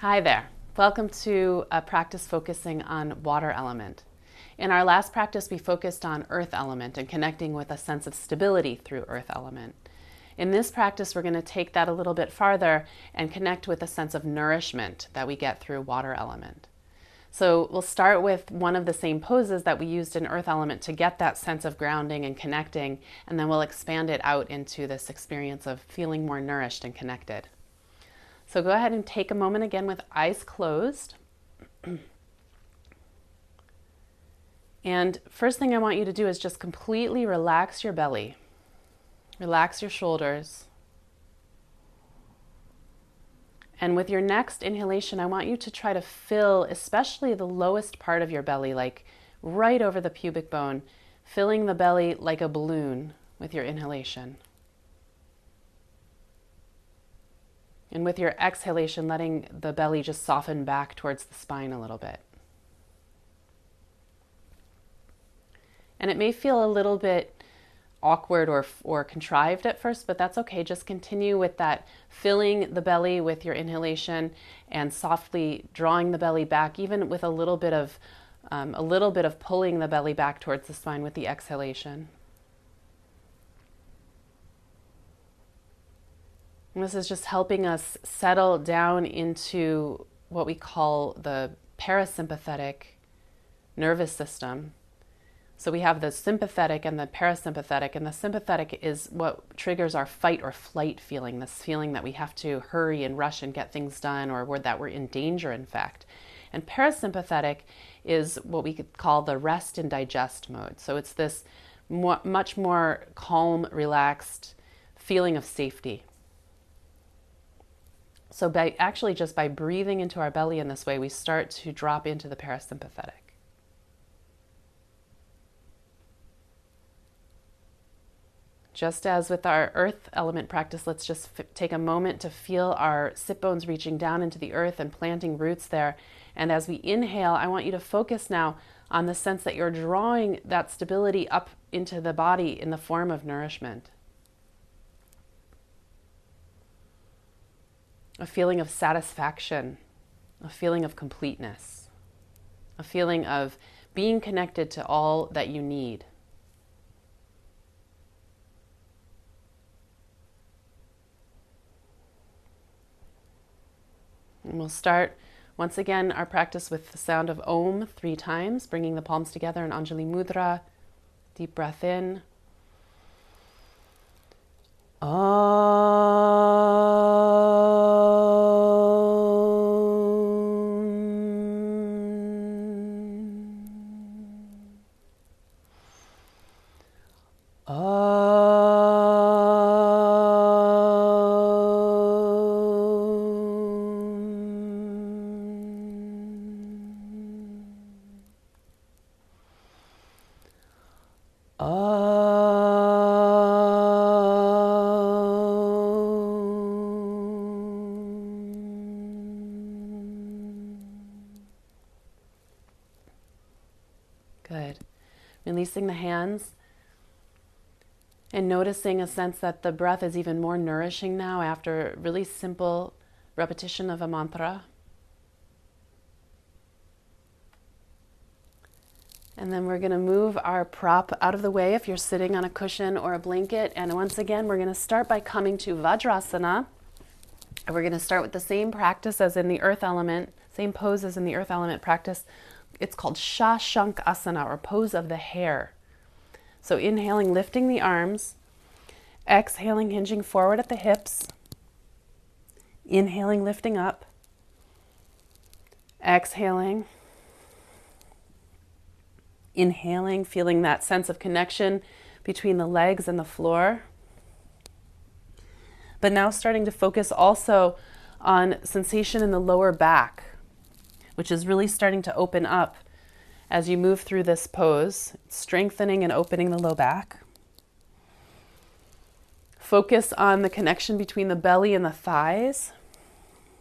Hi there. Welcome to a practice focusing on water element. In our last practice, we focused on earth element and connecting with a sense of stability through earth element. In this practice, we're going to take that a little bit farther and connect with a sense of nourishment that we get through water element. So we'll start with one of the same poses that we used in earth element to get that sense of grounding and connecting, and then we'll expand it out into this experience of feeling more nourished and connected. So go ahead and take a moment again with eyes closed. And first thing I want you to do is just completely relax your belly. Relax your shoulders. And with your next inhalation, I want you to try to fill especially the lowest part of your belly, like right over the pubic bone, filling the belly like a balloon with your inhalation. And with your exhalation, letting the belly just soften back towards the spine a little bit. And it may feel a little bit awkward or contrived at first, but that's okay. Just continue with that, filling the belly with your inhalation and softly drawing the belly back, even with a little bit of pulling the belly back towards the spine with the exhalation. And this is just helping us settle down into what we call the parasympathetic nervous system. So we have the sympathetic and the parasympathetic, and the sympathetic is what triggers our fight or flight feeling, this feeling that we have to hurry and rush and get things done, or that we're in danger, in fact. And parasympathetic is what we could call the rest and digest mode. So it's this much more calm, relaxed feeling of safety. So just by breathing into our belly in this way, we start to drop into the parasympathetic. Just as with our earth element practice, let's just take a moment to feel our sit bones reaching down into the earth and planting roots there. And as we inhale, I want you to focus now on the sense that you're drawing that stability up into the body in the form of nourishment. A feeling of satisfaction, a feeling of completeness, a feeling of being connected to all that you need. And we'll start once again our practice with the sound of Om 3 times, bringing the palms together in Anjali Mudra. Deep breath in. Good. Releasing the hands and noticing a sense that the breath is even more nourishing now after really simple repetition of a mantra. And then we're going to move our prop out of the way if you're sitting on a cushion or a blanket. And once again, we're going to start by coming to Vajrasana. And we're going to start with the same practice as in the earth element, same pose as in the earth element practice. It's called Shashankasana, or pose of the hare. So inhaling, lifting the arms. Exhaling, hinging forward at the hips. Inhaling, lifting up. Exhaling. Inhaling, feeling that sense of connection between the legs and the floor. But now starting to focus also on sensation in the lower back, which is really starting to open up as you move through this pose, strengthening and opening the low back. Focus on the connection between the belly and the thighs,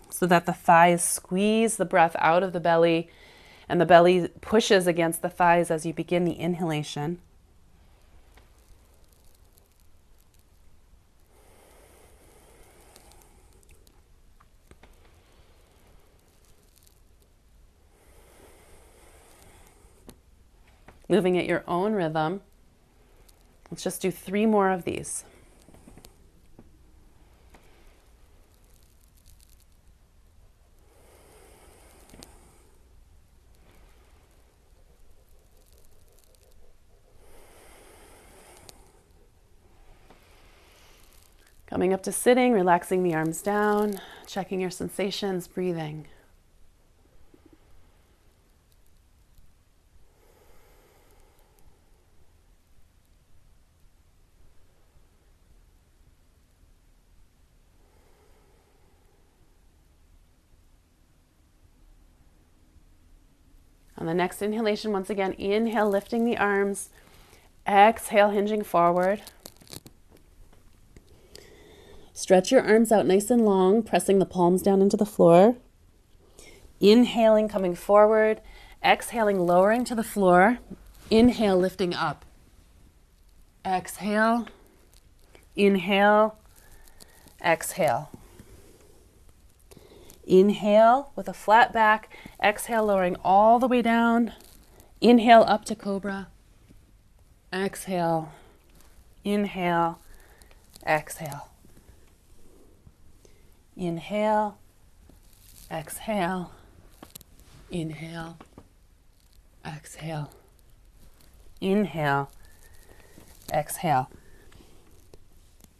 so that the thighs squeeze the breath out of the belly and the belly pushes against the thighs as you begin the inhalation. Moving at your own rhythm. Let's just do 3 more of these. Coming up to sitting, relaxing the arms down, checking your sensations, breathing. On the next inhalation, once again, inhale, lifting the arms. Exhale, hinging forward. Stretch your arms out nice and long, pressing the palms down into the floor. Inhaling, coming forward. Exhaling, lowering to the floor. Inhale, lifting up. Exhale. Inhale. Exhale. Inhale with a flat back. Exhale, lowering all the way down. Inhale, up to cobra. Exhale. Inhale. Exhale. Inhale. Exhale. Inhale. Exhale. Inhale. Exhale.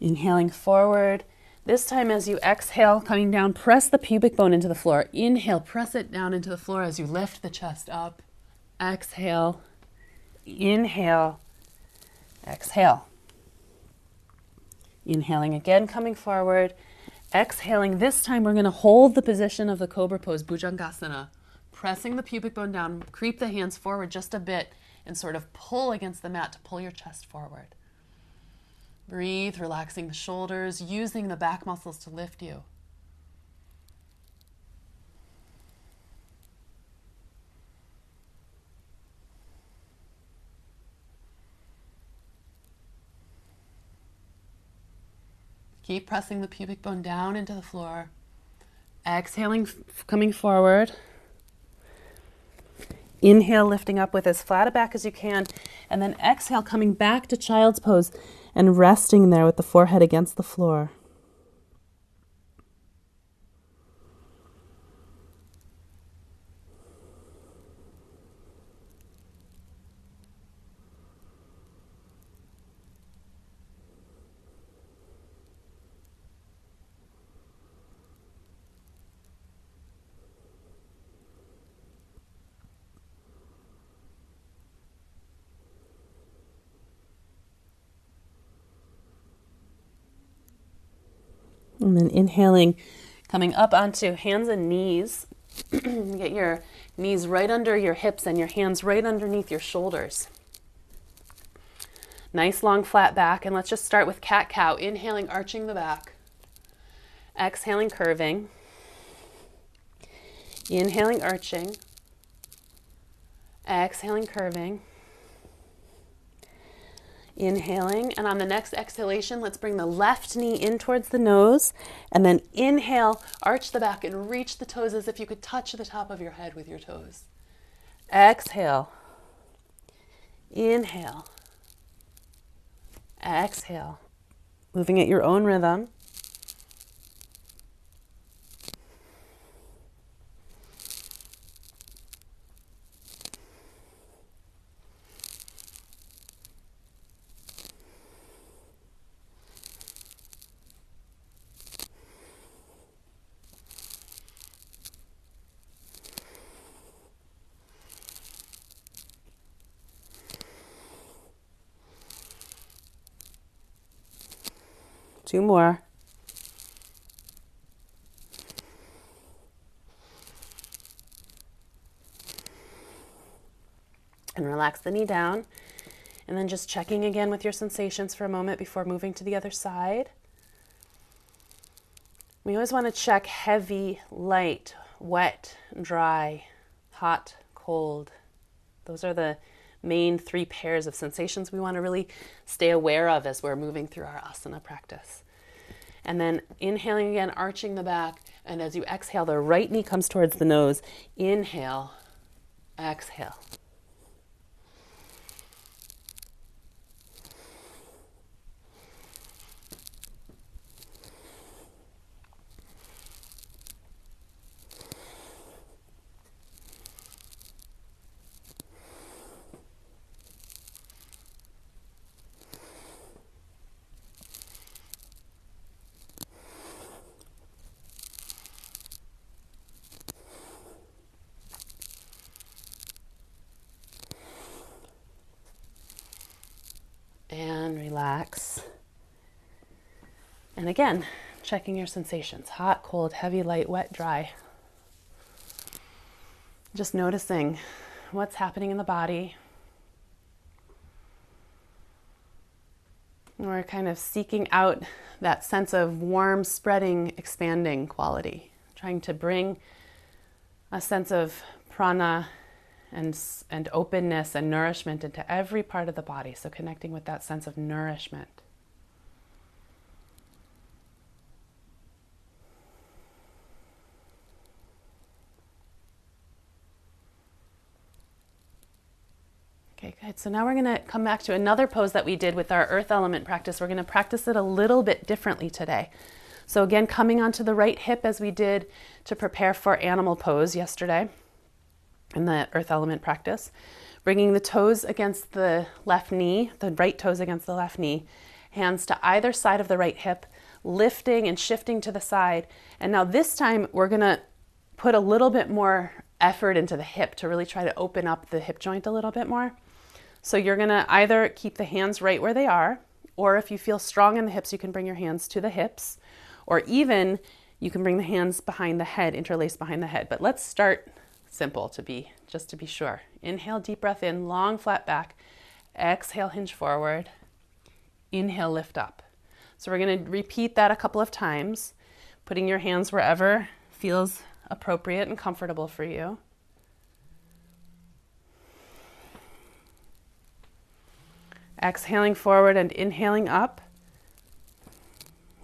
Inhaling forward. This time as you exhale, coming down, press the pubic bone into the floor. Inhale, press it down into the floor as you lift the chest up. Exhale. Inhale. Exhale. Inhaling again, coming forward. Exhaling, this time we're going to hold the position of the cobra pose, Bhujangasana. Pressing the pubic bone down, creep the hands forward just a bit and sort of pull against the mat to pull your chest forward. Breathe, relaxing the shoulders, using the back muscles to lift you. Keep pressing the pubic bone down into the floor. Exhaling, coming forward. Inhale, lifting up with as flat a back as you can. And then exhale, coming back to child's pose and resting there with the forehead against the floor. And then inhaling, coming up onto hands and knees. Get your knees right under your hips and your hands right underneath your shoulders. Nice long flat back. And let's just start with cat-cow. Inhaling, arching the back. Exhaling, curving. Inhaling, arching. Exhaling, curving. Inhaling, and on the next exhalation, let's bring the left knee in towards the nose, and then inhale, arch the back and reach the toes as if you could touch the top of your head with your toes. Exhale. Inhale. Exhale. Moving at your own rhythm. Two more. And relax the knee down. And then just checking again with your sensations for a moment before moving to the other side. We always want to check heavy, light, wet, dry, hot, cold. Those are the main 3 pairs of sensations we want to really stay aware of as we're moving through our asana practice. And then inhaling again, arching the back, and as you exhale, the right knee comes towards the nose. Inhale, exhale. and relax. And again, checking your sensations. Hot, cold, heavy, light, wet, dry. Just noticing what's happening in the body. We're kind of seeking out that sense of warm, spreading, expanding quality. Trying to bring a sense of prana and openness and nourishment into every part of the body. So connecting with that sense of nourishment. Okay, good. So now we're going to come back to another pose that we did with our earth element practice. We're going to practice it a little bit differently today. So again, coming onto the right hip as we did to prepare for animal pose yesterday in the earth element practice. Bringing the toes against the left knee, the right toes against the left knee, hands to either side of the right hip, lifting and shifting to the side. And now this time we're going to put a little bit more effort into the hip to really try to open up the hip joint a little bit more. So you're going to either keep the hands right where they are, or if you feel strong in the hips, you can bring your hands to the hips, or even you can bring the hands behind the head, interlaced behind the head. But let's start simple just to be sure. Inhale, deep breath in, long flat back. Exhale, hinge forward. Inhale, lift up. So we're going to repeat that a couple of times, putting your hands wherever feels appropriate and comfortable for you. Exhaling forward and inhaling up.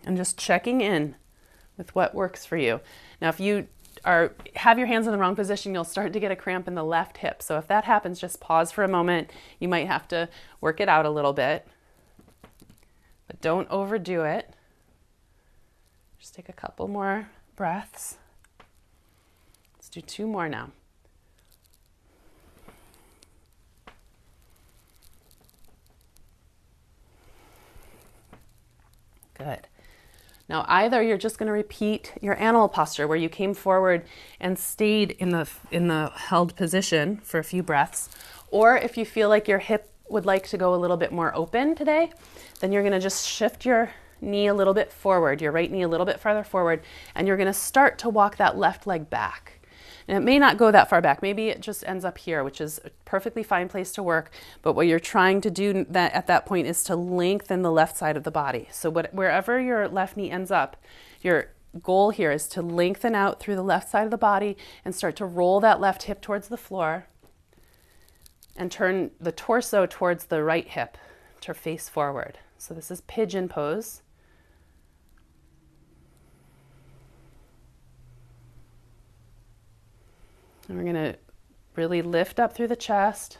And just checking in with what works for you. Now, if you have your hands in the wrong position, you'll start to get a cramp in the left hip. So if that happens, just pause for a moment. You might have to work it out a little bit, but don't overdo it. Just take a couple more breaths. Let's do 2 more now. Good. Now, either you're just going to repeat your animal posture where you came forward and stayed in the held position for a few breaths, or if you feel like your hip would like to go a little bit more open today, then you're going to just shift your knee a little bit forward, your right knee a little bit farther forward, and you're going to start to walk that left leg back. And it may not go that far back. Maybe it just ends up here, which is a perfectly fine place to work. But what you're trying to do at that point is to lengthen the left side of the body. So wherever your left knee ends up, your goal here is to lengthen out through the left side of the body and start to roll that left hip towards the floor and turn the torso towards the right hip to face forward. So this is pigeon pose. And we're going to really lift up through the chest.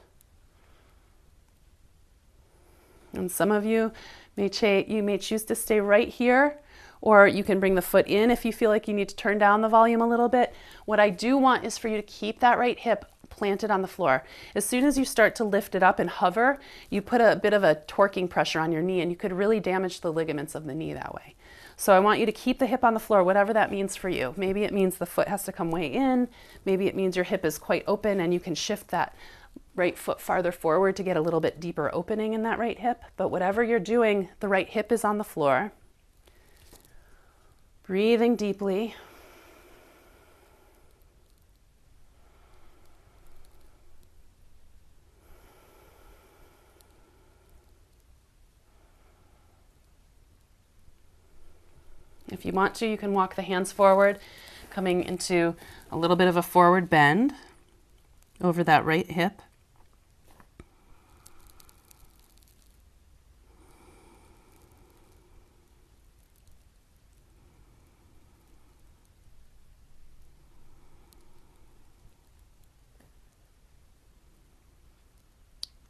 And some of you may choose to stay right here, or you can bring the foot in if you feel like you need to turn down the volume a little bit. What I do want is for you to keep that right hip planted on the floor. As soon as you start to lift it up and hover, you put a bit of a torquing pressure on your knee, and you could really damage the ligaments of the knee that way. So I want you to keep the hip on the floor, whatever that means for you. Maybe it means the foot has to come way in. Maybe it means your hip is quite open and you can shift that right foot farther forward to get a little bit deeper opening in that right hip. But whatever you're doing, the right hip is on the floor. Breathing deeply. If you want to, you can walk the hands forward, coming into a little bit of a forward bend over that right hip.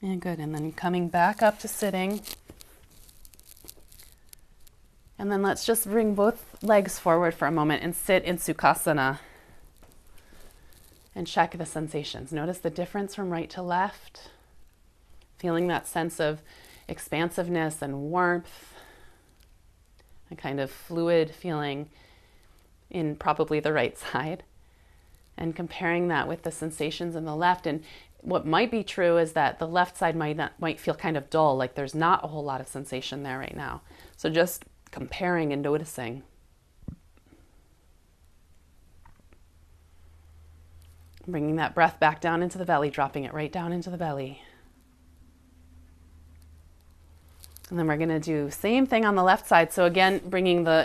And good. And then coming back up to sitting. And then let's just bring both legs forward for a moment and sit in Sukhasana and check the sensations. Notice the difference from right to left, feeling that sense of expansiveness and warmth, a kind of fluid feeling in probably the right side, and comparing that with the sensations in the left. And What might be true is that the left side might feel kind of dull, like there's not a whole lot of sensation there right now. So just comparing and noticing. Bringing that breath back down into the belly, dropping it right down into the belly. And then we're going to do same thing on the left side. So again,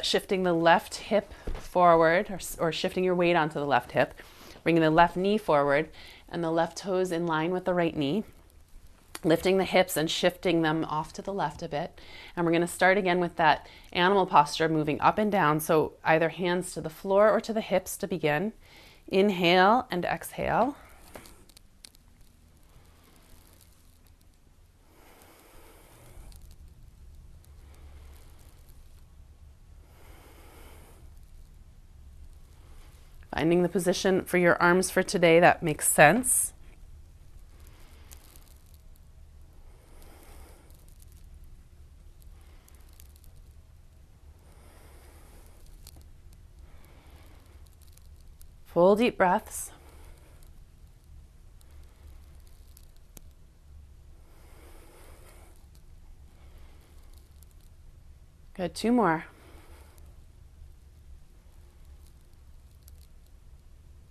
shifting the left hip forward, or shifting your weight onto the left hip, bringing the left knee forward and the left toes in line with the right knee, lifting the hips and shifting them off to the left a bit. And we're going to start again with that animal posture, moving up and down. So either hands to the floor or to the hips to begin. Inhale and exhale. Finding the position for your arms for today that makes sense. Full deep breaths. Good, 2 more.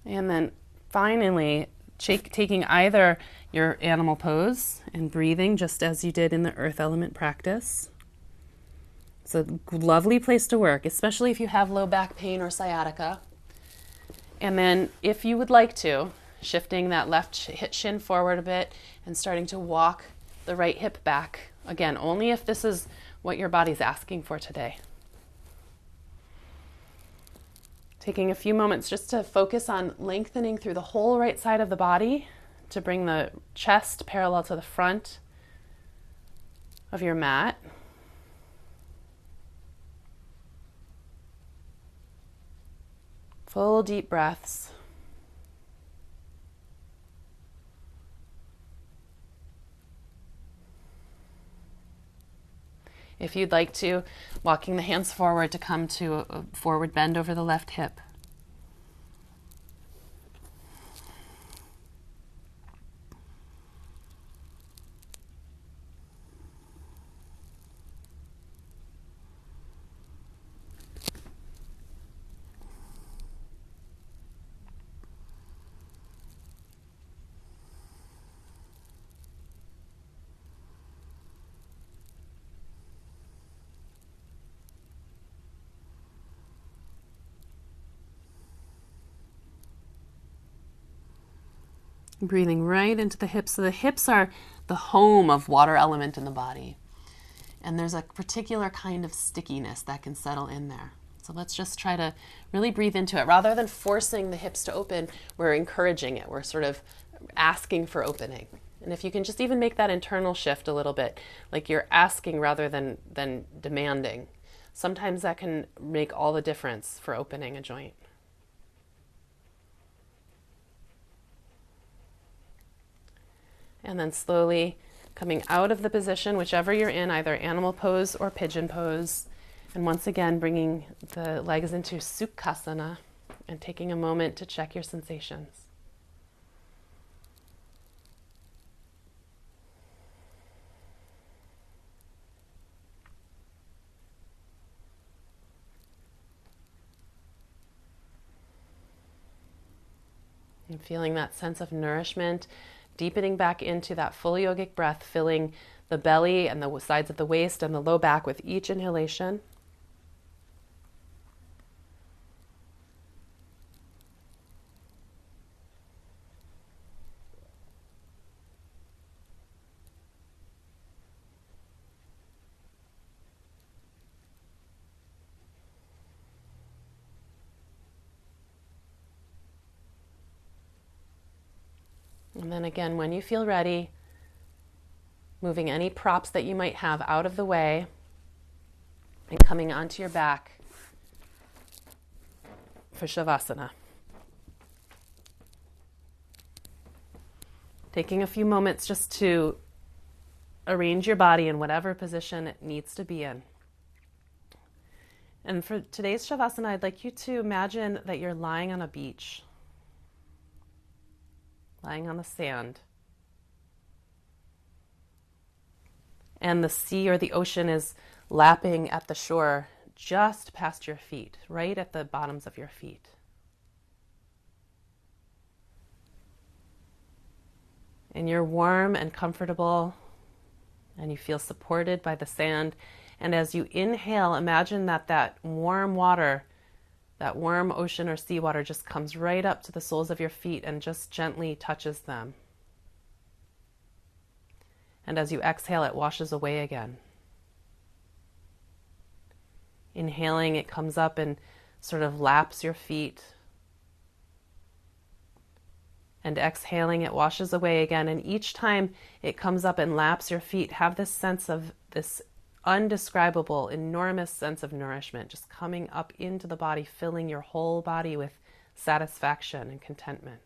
And then finally, taking either your animal pose and breathing just as you did in the earth element practice. It's a lovely place to work, especially if you have low back pain or sciatica. And then if you would like to, shifting that left shin forward a bit and starting to walk the right hip back. Again, only if this is what your body's asking for today. Taking a few moments just to focus on lengthening through the whole right side of the body to bring the chest parallel to the front of your mat. Full deep breaths. If you'd like to, walking the hands forward to come to a forward bend over the left hip. Breathing right into the hips. So the hips are the home of water element in the body. And there's a particular kind of stickiness that can settle in there. So let's just try to really breathe into it. Rather than forcing the hips to open, we're encouraging it. We're sort of asking for opening. And if you can just even make that internal shift a little bit, like you're asking rather than demanding, sometimes that can make all the difference for opening a joint. And then slowly coming out of the position, whichever you're in, either animal pose or pigeon pose. And once again, bringing the legs into Sukhasana and taking a moment to check your sensations. And feeling that sense of nourishment, deepening back into that full yogic breath, filling the belly and the sides of the waist and the low back with each inhalation. And then again, when you feel ready, moving any props that you might have out of the way and coming onto your back for Shavasana. Taking a few moments just to arrange your body in whatever position it needs to be in. And for today's Shavasana, I'd like you to imagine that you're lying on a beach. Lying on the sand. and the sea or the ocean is lapping at the shore just past your feet, right at the bottoms of your feet. And you're warm and comfortable, and you feel supported by the sand. And as you inhale, imagine that warm water, that warm ocean or seawater just comes right up to the soles of your feet and just gently touches them. And as you exhale, it washes away again. Inhaling, it comes up and sort of laps your feet. And exhaling, it washes away again. And each time it comes up and laps your feet, have this sense of this undescribable, enormous sense of nourishment just coming up into the body, filling your whole body with satisfaction and contentment.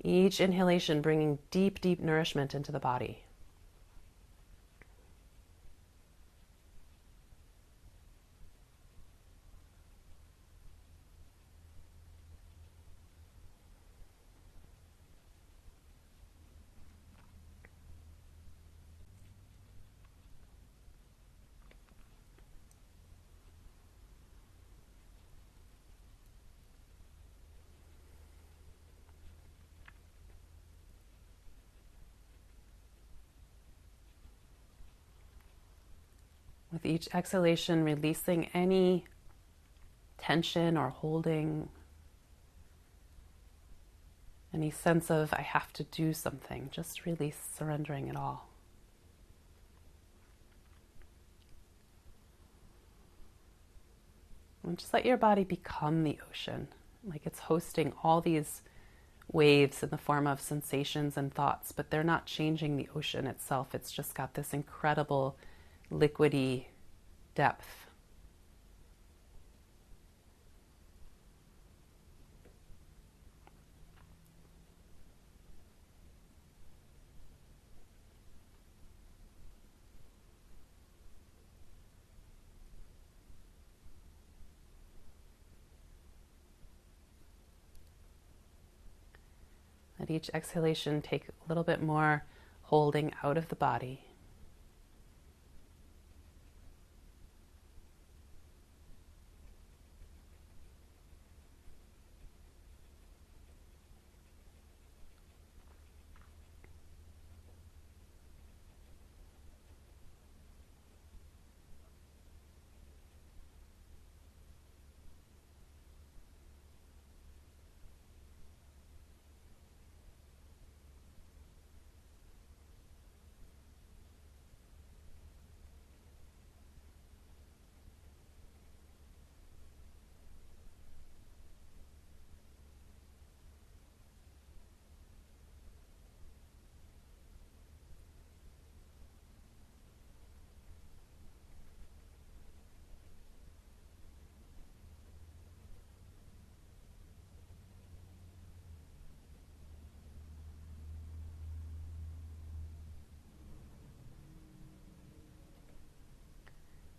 Each inhalation bringing deep, deep nourishment into the body. With each exhalation, releasing any tension or holding, any sense of I have to do something, just release, surrendering it all. And just let your body become the ocean, like it's hosting all these waves in the form of sensations and thoughts, but they're not changing the ocean itself. It's just got this incredible liquidy depth. Let each exhalation take a little bit more holding out of the body.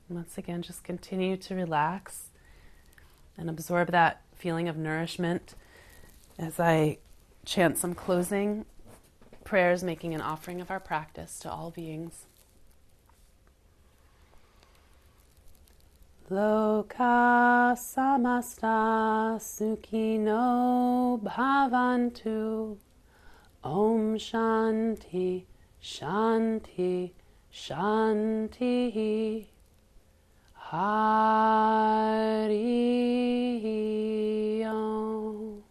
Once again, just continue to relax and absorb that feeling of nourishment as I chant some closing prayers, making an offering of our practice to all beings. Loka samasta sukhino bhavantu. Om Shanti, Shanti, Shanti. Hari Om.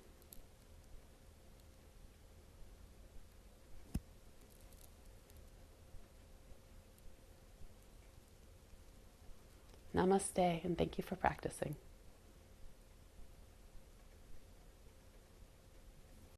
Namaste, and thank you for practicing.